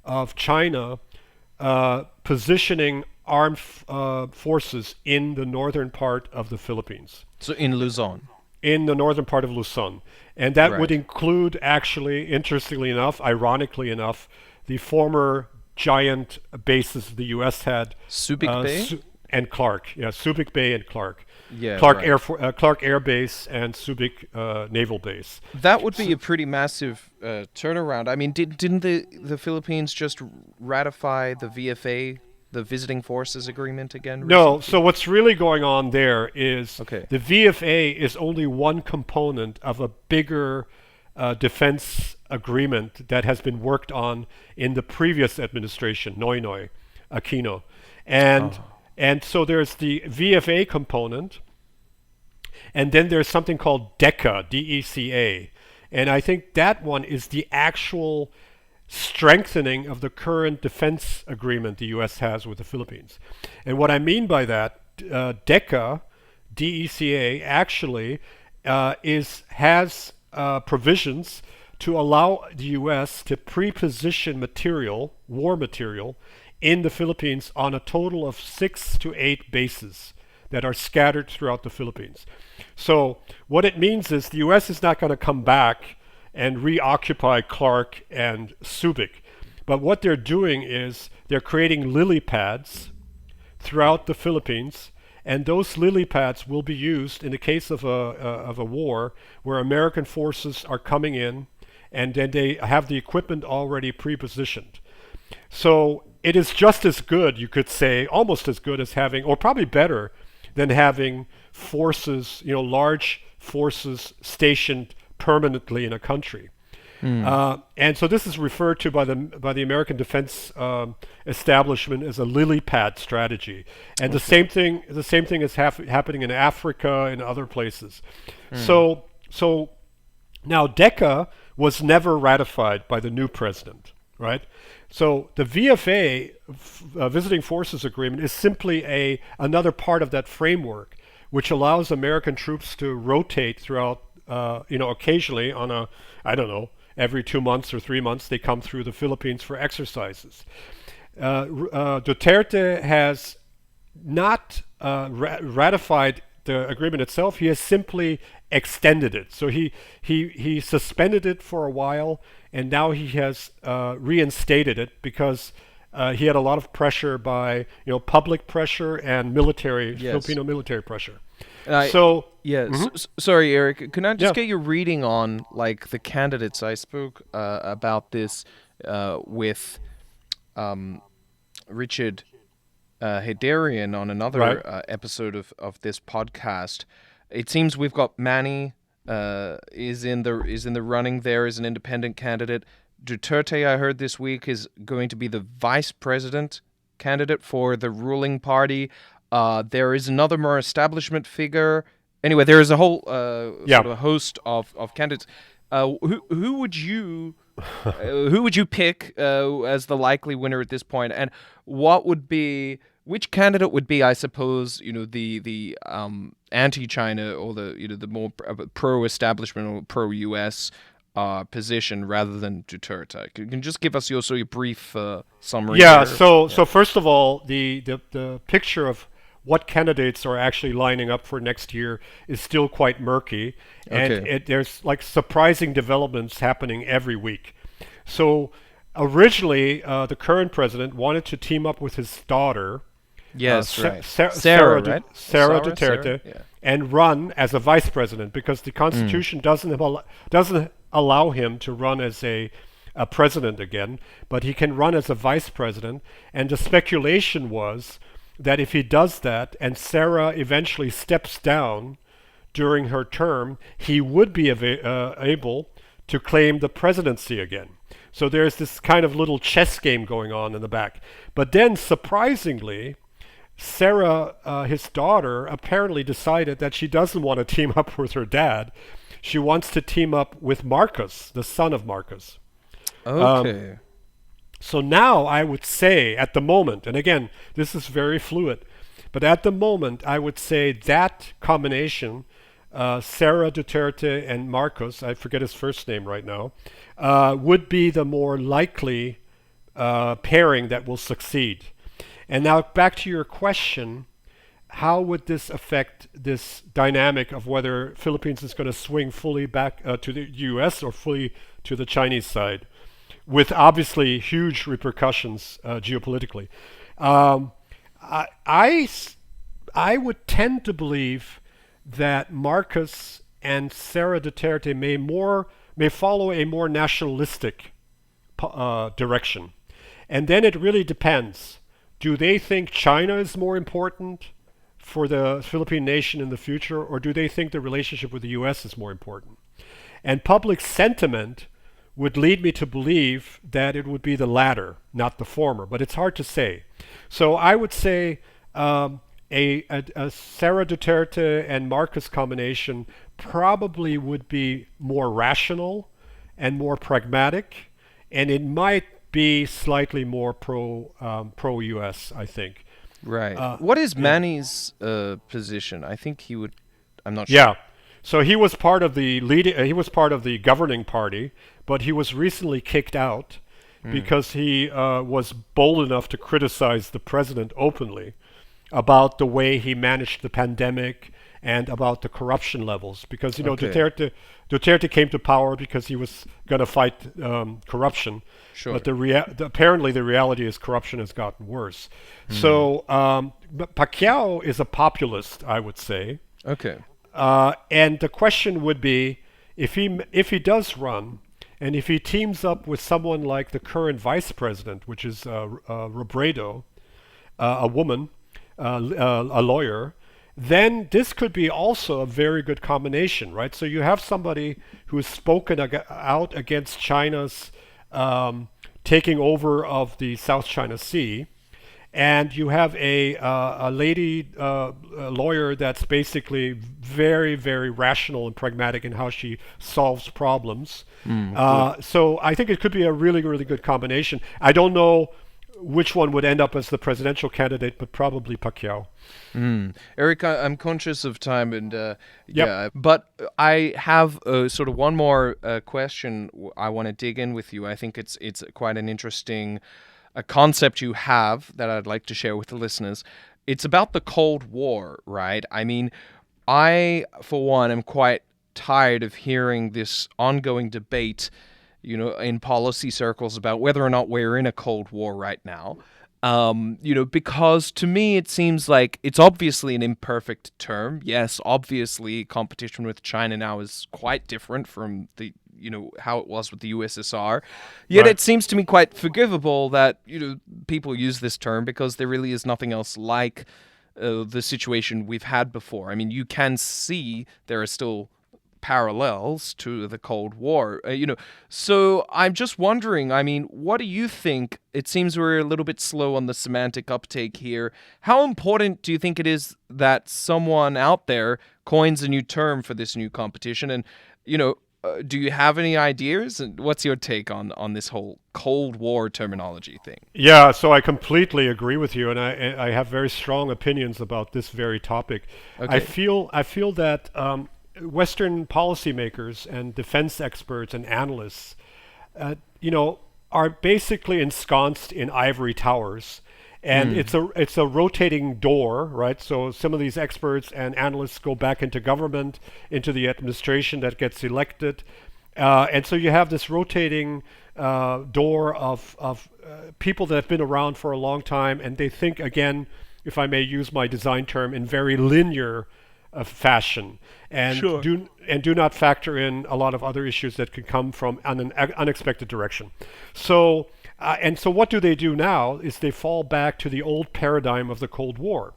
of China positioning armed forces in the northern part of the Philippines. So in Luzon. In the northern part of Luzon. And that would Right. include, actually, interestingly enough, ironically enough, the former giant bases the U.S. had. Subic Bay? And Clark. Yeah, Subic Bay and Clark. Yeah. Clark, right. Clark Air Base and Subic Naval Base. That would be a pretty massive turnaround. I mean, didn't the Philippines just ratify the VFA, the Visiting Forces Agreement again? No, recently? so what's really going on there is Okay. the VFA is only one component of a bigger defense agreement that has been worked on in the previous administration, Noynoy Aquino. And so there's the VFA component, and then there's something called DECA, D-E-C-A. And I think that one is the actual strengthening of the current defense agreement the U.S. has with the Philippines. And what I mean by that, DECA, D-E-C-A, actually has provisions to allow the U.S. to pre-position material, war material, in the Philippines on a total of 6 to 8 bases that are scattered throughout the Philippines. So what it means is the U.S. is not going to come back and reoccupy Clark and Subic. But what they're doing is they're creating lily pads throughout the Philippines, and those lily pads will be used in the case of a war where American forces are coming in, and then they have the equipment already pre-positioned. So it is just as good, you could say, almost as good as having, or probably better than having forces, large forces stationed permanently in a country. And so this is referred to by the American defense establishment as a lily pad strategy. And the same thing is happening in Africa and other places. So now DECA was never ratified by the new president, right? So the VFA, Visiting Forces Agreement, is simply another part of that framework, which allows American troops to rotate throughout, occasionally on every 2 months or 3 months, they come through the Philippines for exercises. Duterte has not ratified the agreement itself. He has simply extended it. So he suspended it for a while, and now he has reinstated it because he had a lot of pressure by public pressure and military, Yes. Filipino military pressure. Sorry, Eric. Can I just get your reading on like the candidates? I spoke about this with Richard Hadarian on another episode of this podcast. It seems we've got Manny is in the running there as an independent candidate. Duterte, I heard this week, is going to be the vice president candidate for the ruling party. There is another more establishment figure. Anyway, there is a whole Yeah. sort of a host of candidates. Who would you who would you pick as the likely winner at this point? And what would be which candidate would be, I suppose, the anti-China or the more pro-establishment or pro-US position rather than Duterte? Can you just give us your sort of brief summary Yeah. there? So first of all, the picture of what candidates are actually lining up for next year is still quite murky, and Okay. there's like surprising developments happening every week. So originally, the current president wanted to team up with his daughter, Yes, right. Sarah, Sarah, right? Sarah Sarah? Duterte, Yeah. and run as a vice president because the Constitution doesn't allow him to run as a president again, but he can run as a vice president. And the speculation was that if he does that and Sarah eventually steps down during her term, he would be able to claim the presidency again. So there's this kind of little chess game going on in the back. But then, surprisingly, Sarah, his daughter, apparently decided that she doesn't want to team up with her dad. She wants to team up with Marcus, the son of Marcus. Okay. So now I would say at the moment, and again, this is very fluid, but at the moment I would say that combination, Sarah Duterte and Marcos, I forget his first name right now, would be the more likely pairing that will succeed. And now back to your question, how would this affect this dynamic of whether Philippines is going to swing fully back to the US or fully to the Chinese side, with obviously huge repercussions geopolitically? Um, I, I, I would tend to believe that Marcos and Sarah Duterte may follow a more nationalistic direction, and then it really depends. Do they think China is more important for the Philippine nation in the future, or do they think the relationship with the U.S. is more important? And public sentiment would lead me to believe that it would be the latter, not the former, but it's hard to say. So I would say a Sarah Duterte and Marcos combination probably would be more rational and more pragmatic, and it might be slightly more pro US, I think. Right. What is Yeah. Manny's position? I think he would. I'm not sure. Yeah. So he was part of the he was part of the governing party, but he was recently kicked out because he was bold enough to criticize the president openly about the way he managed the pandemic and about the corruption levels. Because Okay. Duterte came to power because he was going to fight corruption, Sure. but apparently the reality is corruption has gotten worse. So but Pacquiao is a populist, I would say. Okay. And the question would be, if he does run, and if he teams up with someone like the current vice president, which is Robredo, a woman, a lawyer, then this could be also a very good combination, right? So you have somebody who's spoken out against China's taking over of the South China Sea, and you have a lady a lawyer that's basically very, very rational and pragmatic in how she solves problems. So I think it could be a really, really good combination. I don't know which one would end up as the presidential candidate, but probably Pacquiao. Eric, I'm conscious of time, and Yep. yeah, but I have sort of one more question I want to dig in with you. I think it's quite an interesting concept you have that I'd like to share with the listeners. It's about the Cold War, right? I mean, I, for one, am quite tired of hearing this ongoing debate, in policy circles about whether or not we're in a Cold War right now. Because to me it seems like it's obviously an imperfect term. Yes, obviously competition with China now is quite different from the how it was with the USSR. Yet Right. it seems to me quite forgivable that people use this term because there really is nothing else like the situation we've had before. I mean, you can see there are still parallels to the Cold War. So I'm just wondering, I mean, what do you think? It seems we're a little bit slow on the semantic uptake here. How important do you think it is that someone out there coins a new term for this new competition? And, do you have any ideas? And what's your take on this whole Cold War terminology thing? Yeah, so I completely agree with you, and I have very strong opinions about this very topic. Okay. I feel that Western policymakers and defense experts and analysts, are basically ensconced in ivory towers, and it's a rotating door, right? So some of these experts and analysts go back into government, into the administration that gets elected, and so you have this rotating door of people that have been around for a long time, and they think, again, if I may use my design term, in very linear fashion, and Sure. do not factor in a lot of other issues that could come from an unexpected direction. So so what do they do now is they fall back to the old paradigm of the Cold War.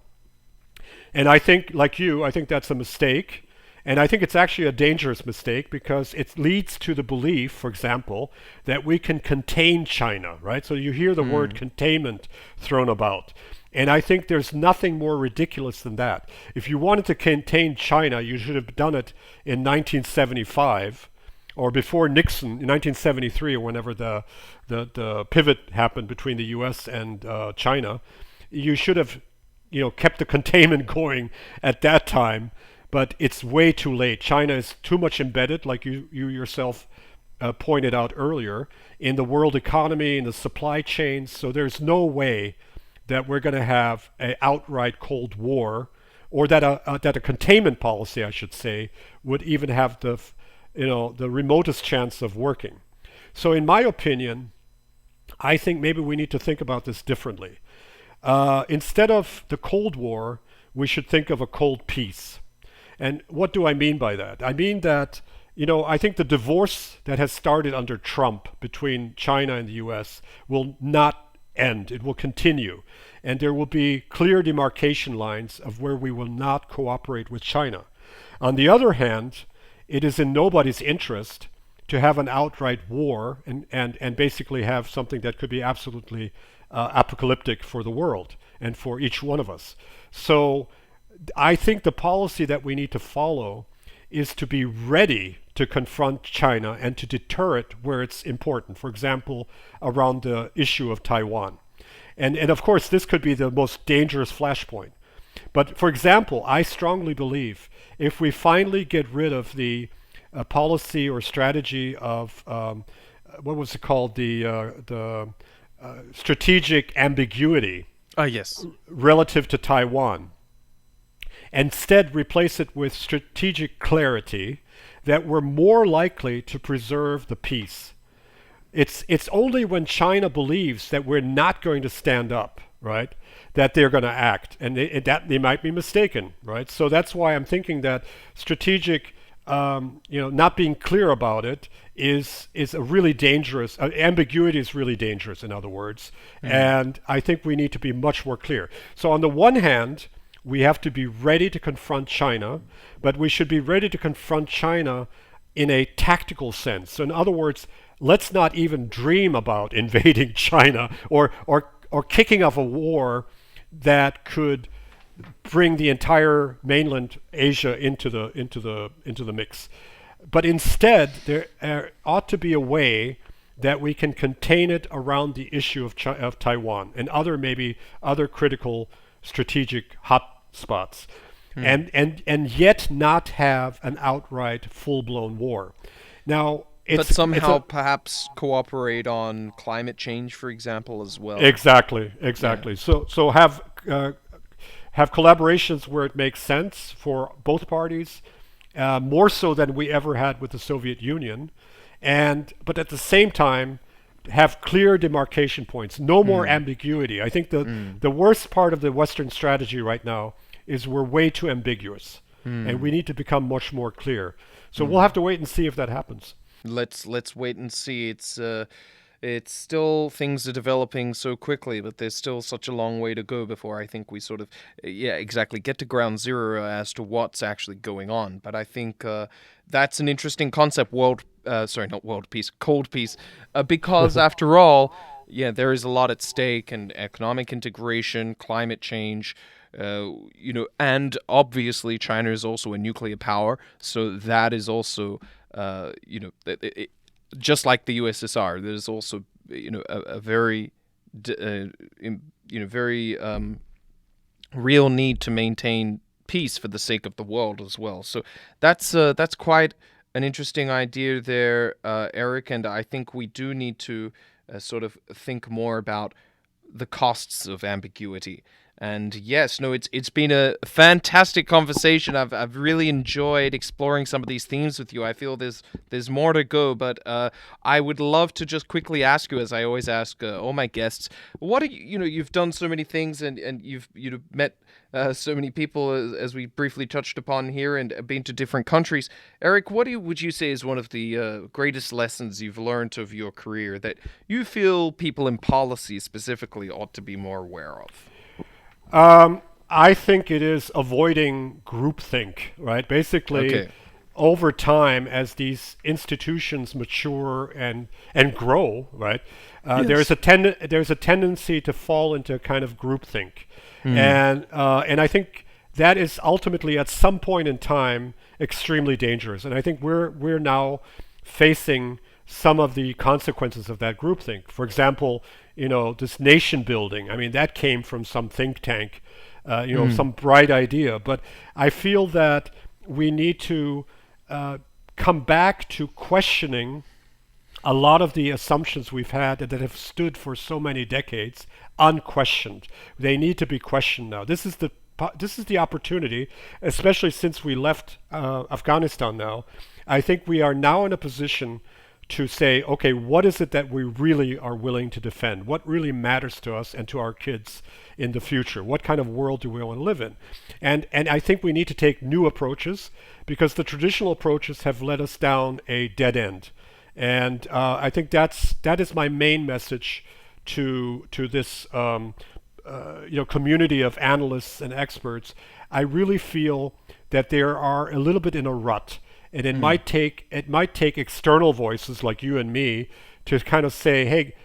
And I think, like you, I think that's a mistake. And I think it's actually a dangerous mistake because it leads to the belief, for example, that we can contain China, right? So you hear the word containment thrown about. And I think there's nothing more ridiculous than that. If you wanted to contain China, you should have done it in 1975 or before Nixon in 1973, or whenever the pivot happened between the U.S. and China. You should have, kept the containment going at that time. But it's way too late. China is too much embedded, like you yourself pointed out earlier, in the world economy, in the supply chains. So there's no way that we're going to have an outright Cold War, or that a containment policy, I should say, would even have the remotest chance of working. So in my opinion, I think maybe we need to think about this differently. Instead of the Cold War, we should think of a cold peace. And what do I mean by that? I mean that, I think the divorce that has started under Trump between China and the US will not end. It will continue. And there will be clear demarcation lines of where we will not cooperate with China. On the other hand, it is in nobody's interest to have an outright war and basically have something that could be absolutely apocalyptic for the world and for each one of us. So I think the policy that we need to follow is to be ready to confront China and to deter it where it's important. For example, around the issue of Taiwan. And of course, this could be the most dangerous flashpoint. But for example, I strongly believe if we finally get rid of the policy or strategy of, what was it called, the strategic ambiguity Yes. relative to Taiwan, instead replace it with strategic clarity, that we're more likely to preserve the peace. It's only when China believes that we're not going to stand up, right, that they're going to act, and that they might be mistaken, right? So that's why I'm thinking that strategic, not being clear about it is a really dangerous. Ambiguity is really dangerous, in other words, and I think we need to be much more clear. So on the one hand, we have to be ready to confront China, but we should be ready to confront China in a tactical sense. So in other words, let's not even dream about invading China or kicking off a war that could bring the entire mainland Asia into the mix. But instead, there ought to be a way that we can contain it around the issue of Taiwan and maybe other critical strategic hot spots, and yet not have an outright full-blown war. Now, but somehow perhaps cooperate on climate change, for example, as well. Exactly. Yeah. So have collaborations where it makes sense for both parties, more so than we ever had with the Soviet Union, but at the same time have clear demarcation points, no more ambiguity. I think the worst part of the Western strategy right now is we're way too ambiguous, and we need to become much more clear. So we'll have to wait and see if that happens. Let's wait and see. it's still, things are developing so quickly, but there's still such a long way to go before I think we sort of, yeah, exactly, get to ground zero as to what's actually going on. But I think that's an interesting concept, sorry, not world peace, cold peace, because after all, yeah, there is a lot at stake, and economic integration, climate change, and obviously China is also a nuclear power, so that is also, just like the USSR, there's also, a very, very real need to maintain peace for the sake of the world as well. So that's quite an interesting idea there, Eric, and I think we do need to sort of think more about the costs of ambiguity. And yes, no, it's been a fantastic conversation. I've really enjoyed exploring some of these themes with you. I feel there's more to go, but I would love to just quickly ask you, as I always ask all my guests, what are you've done so many things, and you've met so many people, as we briefly touched upon here, and been to different countries. Erich, what would you say is one of the greatest lessons you've learned of your career that you feel people in policy specifically ought to be more aware of? I think it is avoiding groupthink, right? Basically, Okay. over time, as these institutions mature and grow, right, Yes. there's a tendency to fall into kind of groupthink, and I think that is ultimately at some point in time extremely dangerous. And I think we're now facing some of the consequences of that groupthink. For example, this nation building. I mean, that came from some think tank, some bright idea. But I feel that we need to come back to questioning a lot of the assumptions we've had that have stood for so many decades unquestioned. They need to be questioned now. This is the opportunity, especially since we left Afghanistan now. I think we are now in a position to say, okay, what is it that we really are willing to defend? What really matters to us and to our kids in the future? What kind of world do we want to live in? And I think we need to take new approaches, because the traditional approaches have led us down a dead end. And I think that is my main message to this community of analysts and experts. I really feel that they are a little bit in a rut. And it might take external voices like you and me to kind of say, hey,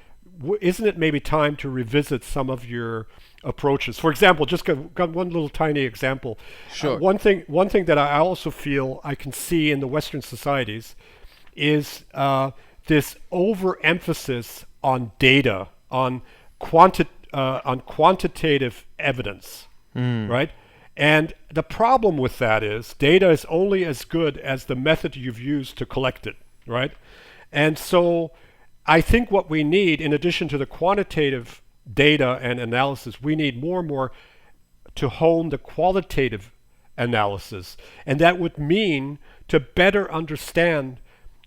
isn't it maybe time to revisit some of your approaches? For example, just got one little tiny example. Sure. One thing that I also feel I can see in the Western societies is this overemphasis on data, on quantitative evidence, right? And the problem with that is data is only as good as the method you've used to collect it, right? And so I think what we need, in addition to the quantitative data and analysis, we need more and more to hone the qualitative analysis. And that would mean to better understand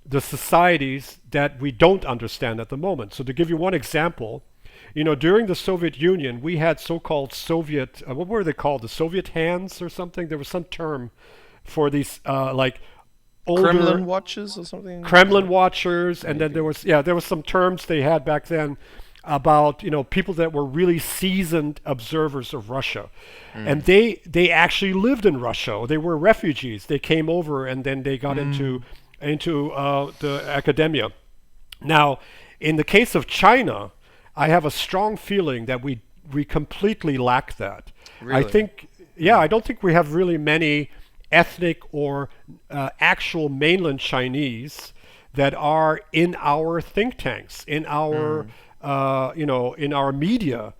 the societies that we don't understand at the moment. So to give you one example, during the Soviet Union, we had so-called Soviet, what were they called? The Soviet hands or something? There was some term for these, like older Kremlin watches or something? Kremlin watchers, and Maybe. then there was some terms they had back then about people that were really seasoned observers of Russia, and they actually lived in Russia. They were refugees. They came over and then they got into the academia. Now, in the case of China, I have a strong feeling that we completely lack that. Really? I don't think we have really many ethnic or actual mainland Chinese that are in our think tanks, in our in our media,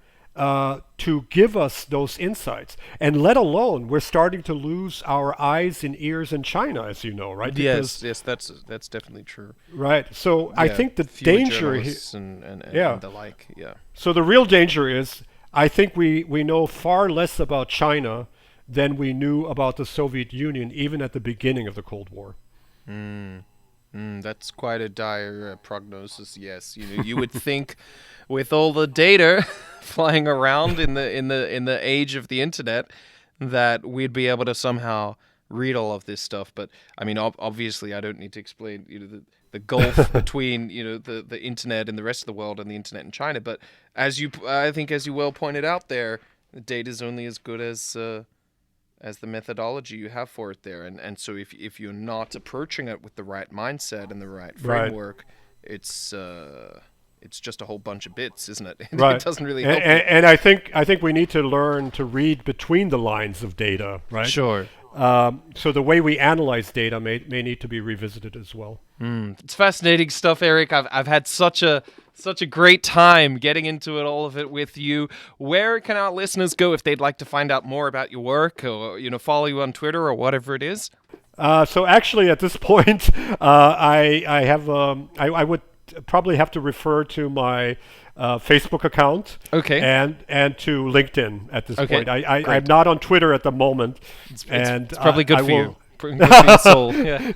to give us those insights. And let alone, we're starting to lose our eyes and ears in China, as you know, right? Yes, that's definitely true. Right. So I think the fewer danger here. journalists and Yeah. the like. Yeah. So the real danger is, I think we know far less about China than we knew about the Soviet Union, even at the beginning of the Cold War. That's quite a dire prognosis. Yes, you would think, with all the data flying around in the age of the internet, that we'd be able to somehow read all of this stuff. But I mean, obviously, I don't need to explain. the gulf between the internet and the rest of the world and the internet and China. But I think as you well pointed out there, the data is only as good as the methodology you have for it there. And so if you're not approaching it with the right mindset and the right framework, it's just a whole bunch of bits, isn't it? Right. It doesn't really help you. And I think we need to learn to read between the lines of data, right? Sure. So the way we analyze data may need to be revisited as well. It's fascinating stuff, Erich. I've had such a great time getting into all of it with you. Where can our listeners go if they'd like to find out more about your work, or follow you on Twitter or whatever it is? So actually, at this point, I would probably have to refer to my Facebook account, okay, and to LinkedIn at this point. I'm great. not on Twitter at the moment, it's probably good for you. Good for your soul. Yeah.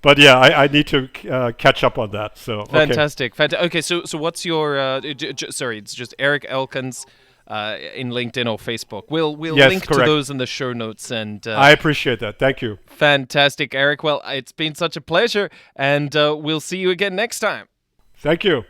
But yeah, I need to catch up on that. So fantastic. Okay, so what's your? Sorry, it's just Erich Elkins. In LinkedIn or Facebook. We'll yes, link correct. to those in the show notes. And I appreciate that. Thank you. Fantastic, Erich. Well, it's been such a pleasure, and we'll see you again next time. Thank you.